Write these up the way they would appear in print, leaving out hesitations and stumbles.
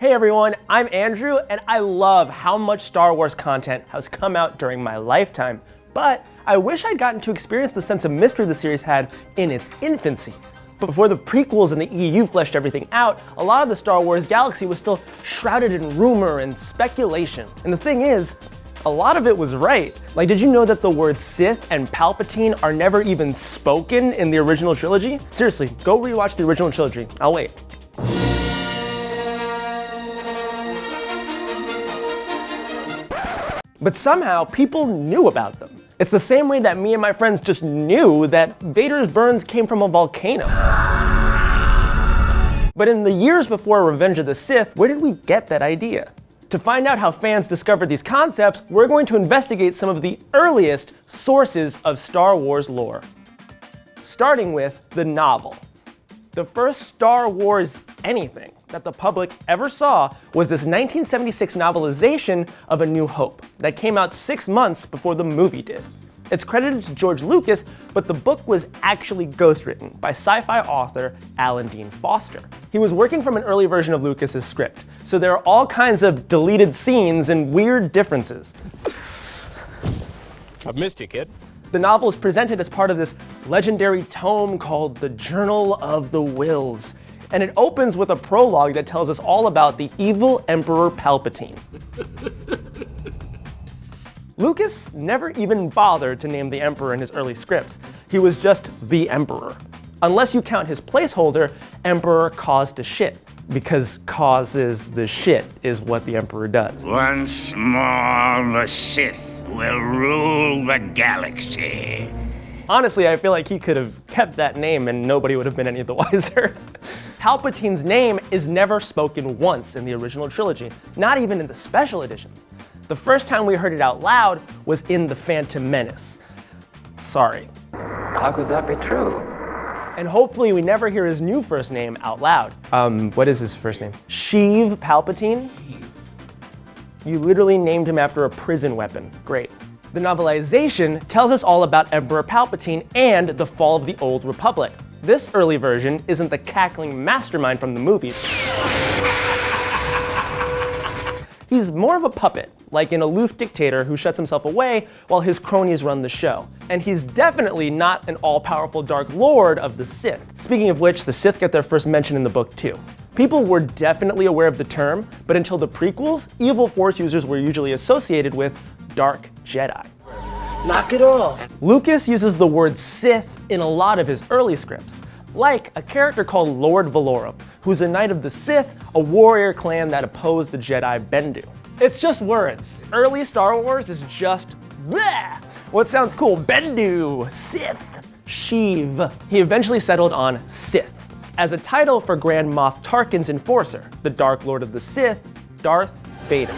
Hey everyone, I'm Andrew, and I love how much Star Wars content has come out during my lifetime, but I wish I'd gotten to experience the sense of mystery the series had in its infancy. But before the prequels and the EU fleshed everything out, a lot of the Star Wars galaxy was still shrouded in rumor and speculation. And the thing is, a lot of it was right. Like, did you know that the words Sith and Palpatine are never even spoken in the original trilogy? Seriously, go rewatch the original trilogy. I'll wait. But somehow, people knew about them. It's the same way that me and my friends just knew that Vader's burns came from a volcano. But in the years before Revenge of the Sith, where did we get that idea? To find out how fans discovered these concepts, we're going to investigate some of the earliest sources of Star Wars lore. Starting with the novel. The first Star Wars anything that the public ever saw was this 1976 novelization of A New Hope that came out 6 months before the movie did. It's credited to George Lucas, but the book was actually ghostwritten by sci-fi author Alan Dean Foster. He was working from an early version of Lucas's script, so there are all kinds of deleted scenes and weird differences. I've missed you, kid. The novel is presented as part of this legendary tome called The Journal of the Whills, and it opens with a prologue that tells us all about the evil Emperor Palpatine. Lucas never even bothered to name the Emperor in his early scripts. He was just the Emperor. Unless you count his placeholder, Emperor Caused to Shit, because causes the shit is what the Emperor does. Once more, the Sith will rule the galaxy. Honestly, I feel like he could have kept that name and nobody would have been any the wiser. Palpatine's name is never spoken once in the original trilogy, not even in the special editions. The first time we heard it out loud was in The Phantom Menace. Sorry. How could that be true? And hopefully we never hear his new first name out loud. What is his first name? Sheev Palpatine? You literally named him after a prison weapon. Great. The novelization tells us all about Emperor Palpatine and the fall of the Old Republic. This early version isn't the cackling mastermind from the movies. He's more of a puppet, like an aloof dictator who shuts himself away while his cronies run the show. And he's definitely not an all-powerful Dark Lord of the Sith. Speaking of which, the Sith get their first mention in the book too. People were definitely aware of the term, but until the prequels, evil Force users were usually associated with Dark Jedi. Knock it off. Lucas uses the word Sith in a lot of his early scripts, like a character called Lord Valorum, who's a knight of the Sith, a warrior clan that opposed the Jedi Bendu. It's just words. Early Star Wars is just bleh. What sounds cool? Bendu, Sith, Sheev. He eventually settled on Sith as a title for Grand Moff Tarkin's enforcer, the Dark Lord of the Sith, Darth Vader.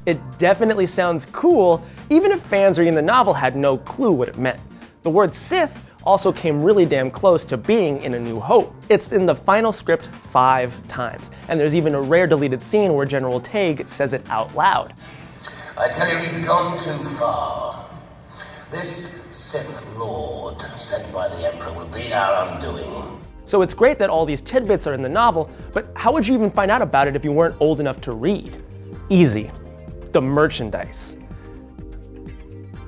It definitely sounds cool, even if fans reading the novel had no clue what it meant. The word Sith also came really damn close to being in A New Hope. It's in the final script 5 times, and there's even a rare deleted scene where General Tague says it out loud. I tell you, he's gone too far. This Sith Lord sent by the Emperor will be our undoing. So it's great that all these tidbits are in the novel, but how would you even find out about it if you weren't old enough to read? Easy. The merchandise.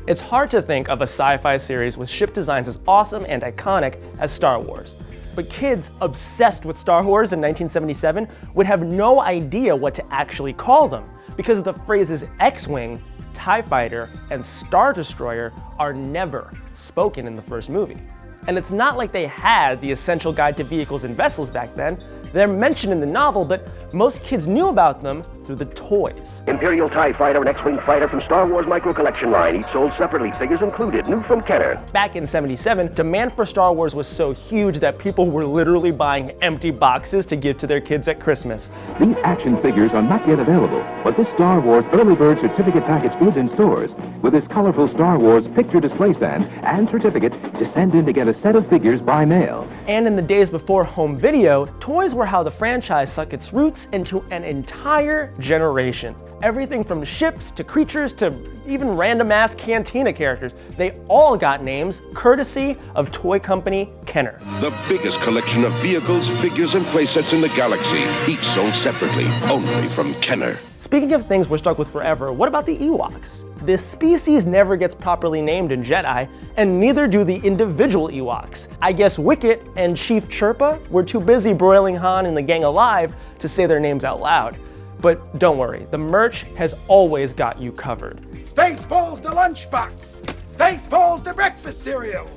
It's hard to think of a sci-fi series with ship designs as awesome and iconic as Star Wars. But kids obsessed with Star Wars in 1977 would have no idea what to actually call them, because the phrases X-Wing, TIE Fighter, and Star Destroyer are never spoken in the first movie. And it's not like they had the essential guide to vehicles and vessels back then. They're mentioned in the novel, but most kids knew about them through the toys. Imperial TIE Fighter and X-Wing Fighter from Star Wars Micro Collection line, each sold separately, figures included, new from Kenner. Back in '77, demand for Star Wars was so huge that people were literally buying empty boxes to give to their kids at Christmas. These action figures are not yet available, but this Star Wars Early Bird certificate package is in stores, with this colorful Star Wars picture display stand and certificate to send in to get a set of figures by mail. And in the days before home video, toys were how the franchise sunk its roots into an entire generation. Everything from ships to creatures to even random-ass Cantina characters. They all got names courtesy of toy company Kenner. The biggest collection of vehicles, figures, and playsets in the galaxy, each sold separately, only from Kenner. Speaking of things we're stuck with forever, what about the Ewoks? This species never gets properly named in Jedi, and neither do the individual Ewoks. I guess Wicket and Chief Chirpa were too busy broiling Han and the gang alive to say their names out loud. But don't worry, the merch has always got you covered. Spaceballs the lunchbox! Spaceballs the breakfast cereal!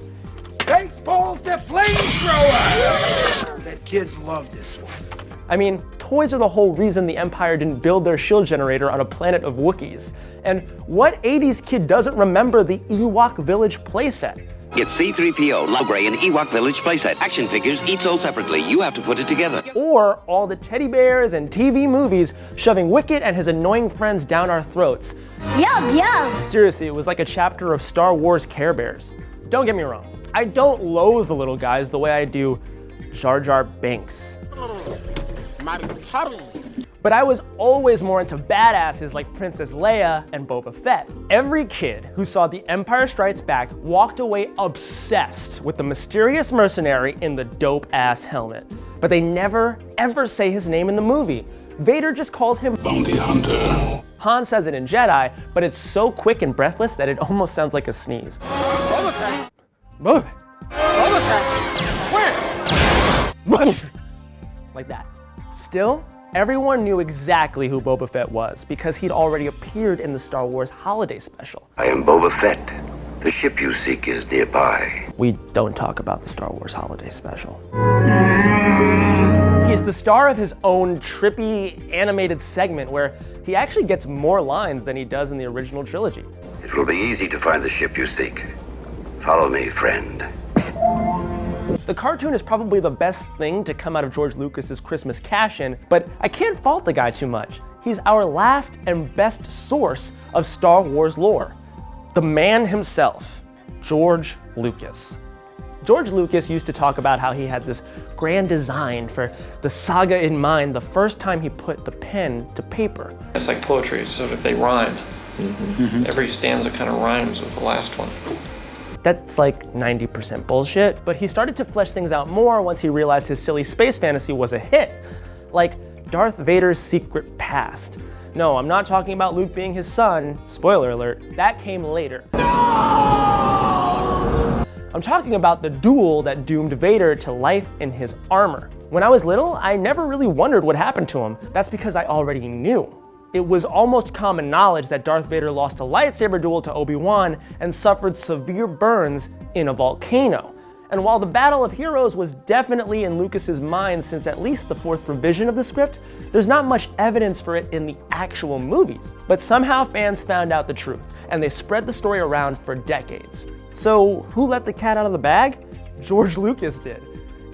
Spaceballs the flamethrower! That kids love this one. I mean, toys are the whole reason the Empire didn't build their shield generator on a planet of Wookiees. And what 80s kid doesn't remember the Ewok Village playset? Get C-3PO, Logray, and Ewok Village playset. Action figures, each sold separately. You have to put it together. Or all the teddy bears and TV movies shoving Wicket and his annoying friends down our throats. Yum, yum! Seriously, it was like a chapter of Star Wars Care Bears. Don't get me wrong, I don't loathe the little guys the way I do Jar Jar Binks. But I was always more into badasses like Princess Leia and Boba Fett. Every kid who saw The Empire Strikes Back walked away obsessed with the mysterious mercenary in the dope-ass helmet. But they never, ever say his name in the movie. Vader just calls him Bounty Hunter. Han says it in Jedi, but it's so quick and breathless that it almost sounds like a sneeze. Boba Fett. Boba Where? Like that. Still, everyone knew exactly who Boba Fett was because he'd already appeared in the StarArs Holiday Special. I am Boba Fett. The ship you seek is nearby. We don't talk about the Star Wars Holiday Special. He's the star of his own trippy animated segment where he actually gets more lines than he does in the original trilogy. It will be easy to find the ship you seek. Follow me, friend. The cartoon is probably the best thing to come out of George Lucas's Christmas cash-in, but I can't fault the guy too much. He's our last and best source of Star Wars lore. The man himself, George Lucas. George Lucas used to talk about how he had this grand design for the saga in mind the first time he put the pen to paper. It's like poetry, so if they rhyme. Every stanza kind of rhymes with the last one. That's like 90% bullshit, but he started to flesh things out more once he realized his silly space fantasy was a hit. Like Darth Vader's secret past. No, I'm not talking about Luke being his son, spoiler alert, that came later. I'm talking about the duel that doomed Vader to life in his armor. When I was little, I never really wondered what happened to him. That's because I already knew. It was almost common knowledge that Darth Vader lost a lightsaber duel to Obi-Wan and suffered severe burns in a volcano. And while the Battle of Heroes was definitely in Lucas's mind since at least the 4th revision of the script, there's not much evidence for it in the actual movies. But somehow fans found out the truth, and they spread the story around for decades. So who let the cat out of the bag? George Lucas did.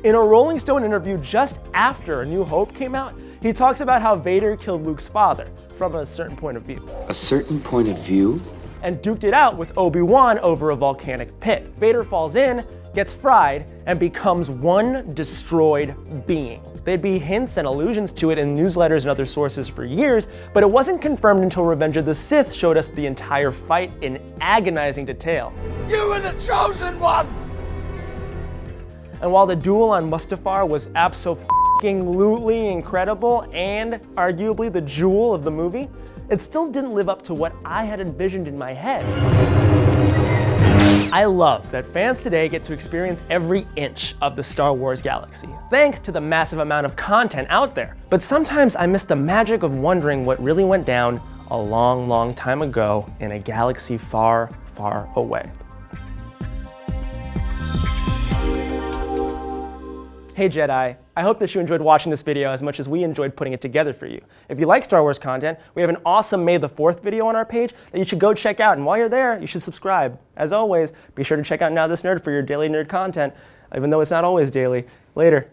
In a Rolling Stone interview just after A New Hope came out, he talks about how Vader killed Luke's father, from a certain point of view. A certain point of view? And duked it out with Obi-Wan over a volcanic pit. Vader falls in, gets fried, and becomes one destroyed being. There'd be hints and allusions to it in newsletters and other sources for years, but it wasn't confirmed until Revenge of the Sith showed us the entire fight in agonizing detail. You were the chosen one! And while the duel on Mustafar was absolutely incredible and arguably the jewel of the movie, it still didn't live up to what I had envisioned in my head. I love that fans today get to experience every inch of the Star Wars galaxy, thanks to the massive amount of content out there. But sometimes I miss the magic of wondering what really went down a long, long time ago in a galaxy far, far away. Hey Jedi, I hope that you enjoyed watching this video as much as we enjoyed putting it together for you. If you like Star Wars content, we have an awesome May the 4th video on our page that you should go check out, and while you're there, you should subscribe. As always, be sure to check out Now This Nerd for your daily nerd content, even though it's not always daily. Later.